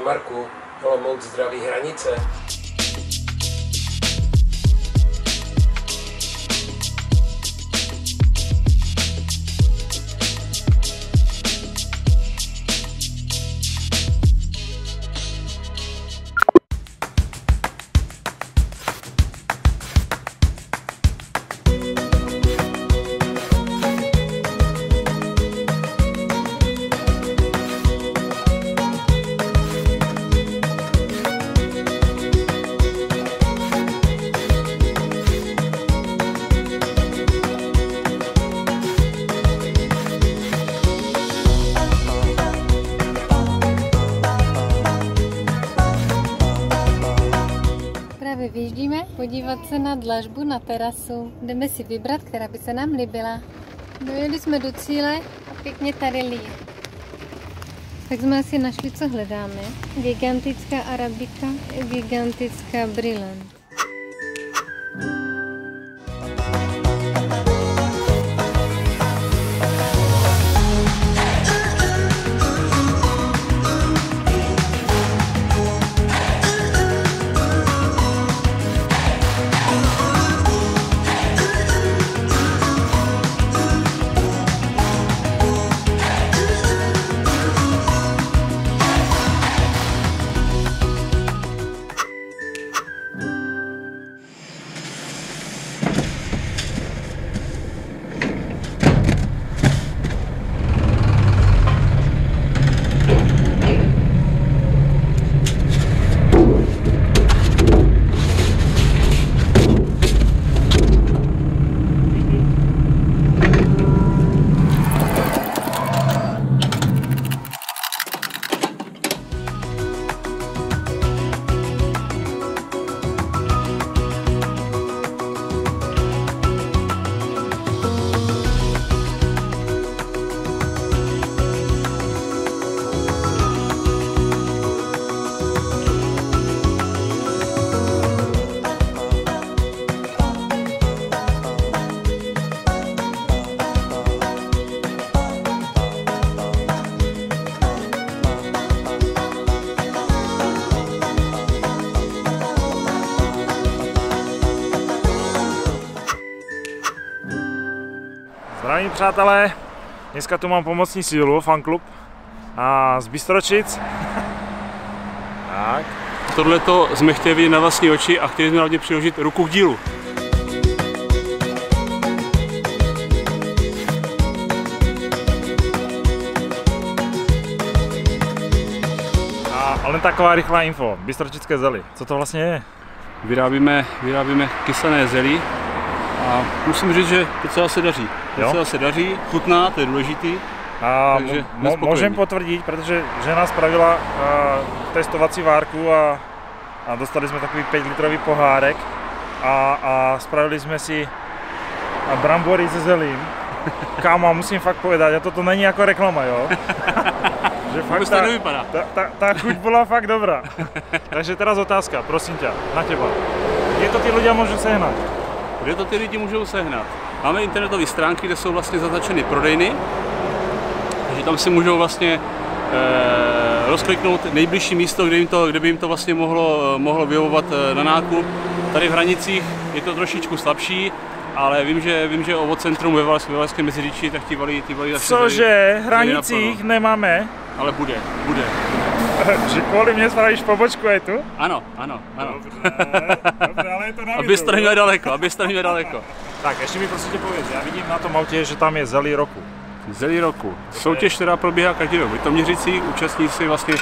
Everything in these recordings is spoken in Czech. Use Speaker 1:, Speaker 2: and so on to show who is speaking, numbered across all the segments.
Speaker 1: Marku, Olomouc zdraví hranice.
Speaker 2: Vyjíždíme podívat se na dlažbu na terasu. Jdeme si vybrat, která by se nám líbila. Dojeli jsme do cíle a pěkně tady lije. Tak jsme asi našli, co hledáme. Gigantická arabika, gigantická brillant.
Speaker 3: Zdravím přátelé, dneska tu mám pomocní sílu, fanklub a z Bystročic. Tak.
Speaker 4: Tohleto jsme chtěli vidět na vlastní oči a chtěli jsme hlavně přiložit ruku k dílu.
Speaker 3: Ale taková rychlá info, bystročické zely, co to vlastně je?
Speaker 4: Vyrábíme kysané zelí a musím říct, že docela se daří. Docela se daří, chutná, to je důležitý.
Speaker 3: A můžem potvrdit, protože žena spravila testovací várku a dostali jsme takový 5-litrový pohárek a spravili jsme si brambory se zelím. Kámo, musím fakt povedať, a toto není jako reklama, jo? Že fakt
Speaker 4: to nevypadá.
Speaker 3: Ta chuť byla fakt dobrá. Takže teraz otázka, prosím tě, na těba. Kde to ty lidé můžou sehnat?
Speaker 4: Kde to ty lidi můžou sehnat? Máme internetové stránky, kde jsou vlastně zaznačeny prodejny, takže tam si můžou vlastně rozkliknout nejbližší místo, kde by jim to vlastně mohlo vyhovovat na nákup. Tady v Hranicích je to trošičku slabší, ale vím, že Ovocentrum ve Valašském Meziříčí, tak ti valí zase.
Speaker 3: Cože, v Hranicích nemáme?
Speaker 4: Ale bude.
Speaker 3: Že kvůli mě spravíš pobočku, je tu?
Speaker 4: Ano.
Speaker 3: Dobře, ale je to na
Speaker 4: Abyste neměli daleko.
Speaker 3: Tak, ještě mi prostě povědět, já vidím na tom autě, že tam je zelí roku.
Speaker 4: Zelí roku. Soutěž, která probíhá každý rok v Litoměřicích, účastníci vlastně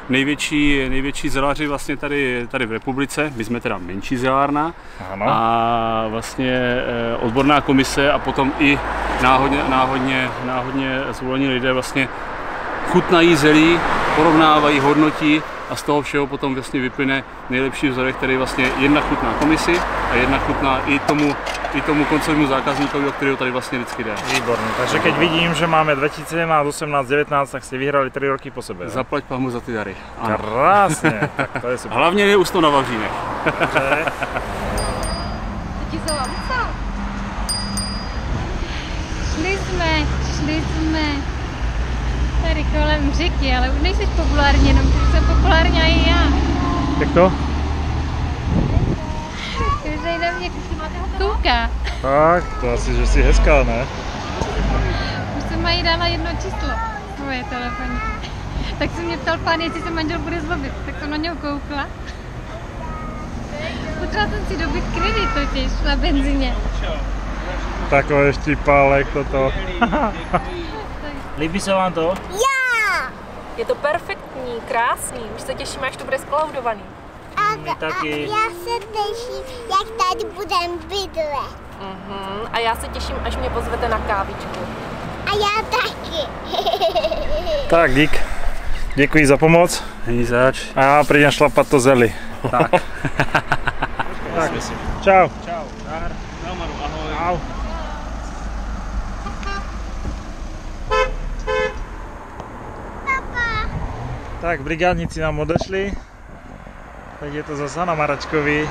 Speaker 4: největší zeláři vlastně tady v republice, my jsme teda menší zelárna.
Speaker 3: Ano.
Speaker 4: A vlastně odborná komise a potom i náhodně zvolení lidé vlastně chutnají zelí, porovnávají, hodnotí a z toho všeho potom vlastně vyplyne nejlepší vzorek, který vlastně jedna chutná komisi a jedna chutná i tomu koncovnímu zákazníkovi, o kterého tady vlastně vždycky jde.
Speaker 3: Výborně, takže keď vidím, že máme 2017, 18, 19, tak jste vyhrali 3 roky po sebe.
Speaker 4: Zaplať pámu za ty dary.
Speaker 3: Ano. Krásně, tak to je super.
Speaker 4: Hlavně je ústo na Vavřínech.
Speaker 3: Dobře.
Speaker 2: Šli jsme. Tady kolem řeky, ale už nejsi populární, jenom ty jsem populární i já.
Speaker 3: Jak to?
Speaker 2: Každý na mě kouká.
Speaker 3: Tak, to asi, že jsi hezká, ne?
Speaker 2: Už jsem mají dala jedno číslo, svoje telefonní. Tak se mě ptal pán, jestli se manžel bude zlobit, tak jsem na něho koukla. Potřeba jsem si dobit kredit totiž na benzině.
Speaker 3: Takový štípálek toto. Líbí se vám to?
Speaker 5: Já!
Speaker 6: Je to perfektní, krásný, už se těším, až to bude skolaudovaný.
Speaker 3: My taky.
Speaker 5: Já se těším, jak tady budem bydlet.
Speaker 6: A já se těším, až mě pozvete na kávičku.
Speaker 5: A já taky.
Speaker 3: Tak, dík. Děkuji za pomoc.
Speaker 4: Není zač.
Speaker 3: A já přijdem šlapat to zeli.
Speaker 4: Tak.
Speaker 3: Tak, čau.
Speaker 4: Čau. Čau, Maru, ahoj.
Speaker 3: Čau. Tak, brigádníci nám odešli. Teď je to zase na Maračkovi.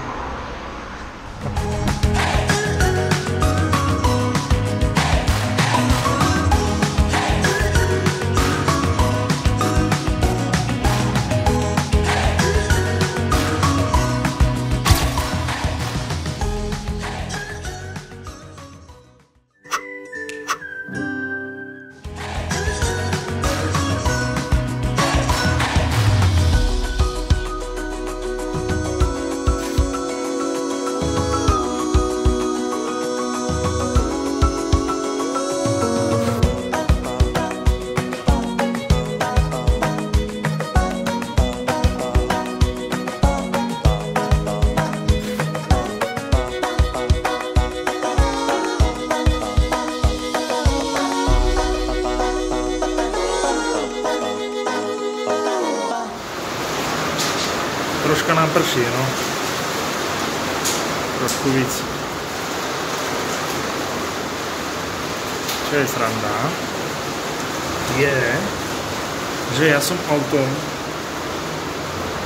Speaker 3: Troška nám prší, no. Trošku víc. Čo je sranda, je, že já jsem autom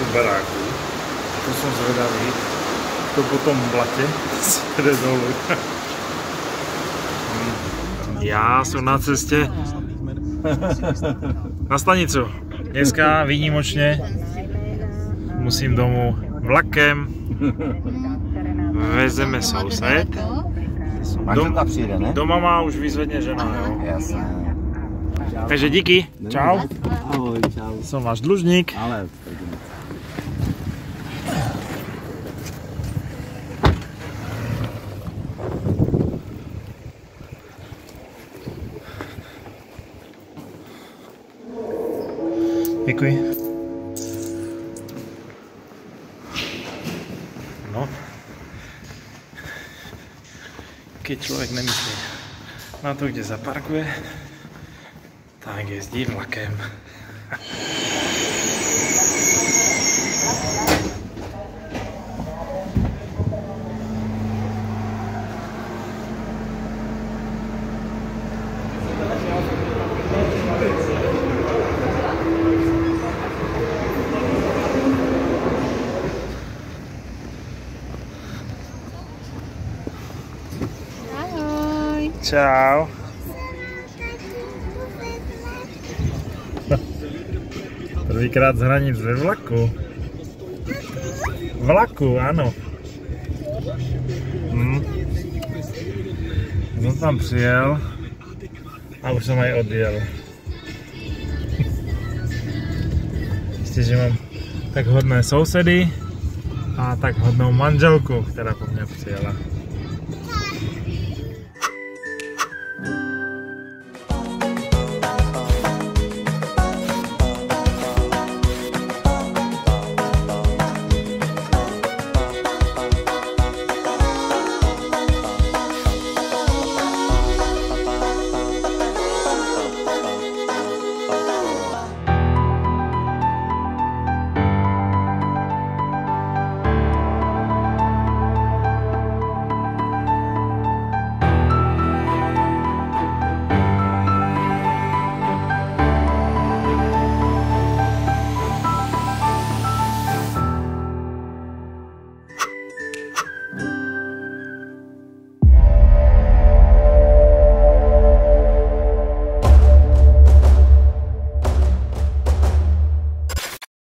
Speaker 3: v baráku. To jsem zvedavý. To po tom blatě jde dolů. Já jsem na cestě na stanicu. Dneska výnimočně musím domů vlakem. Vezeme soused.
Speaker 7: Manželka přijde, ne?
Speaker 3: Doma má už vyzvedně žena, jo?
Speaker 7: Jasně.
Speaker 3: Takže díky. Čau.
Speaker 7: Ahoj, čau.
Speaker 3: Jsem váš dlužník.
Speaker 7: Ale...
Speaker 3: Děkuji. No. Když člověk nemyslí na to, kde zaparkuje, tak jezdí vlakem. Čau. Prvýkrát z hranic ve vlaku. Vlaku, ano. Jsem tam přijel a už jsem aj odjel. Ještě, že mám tak hodné sousedy a tak hodnou manželku, která po mně přijela.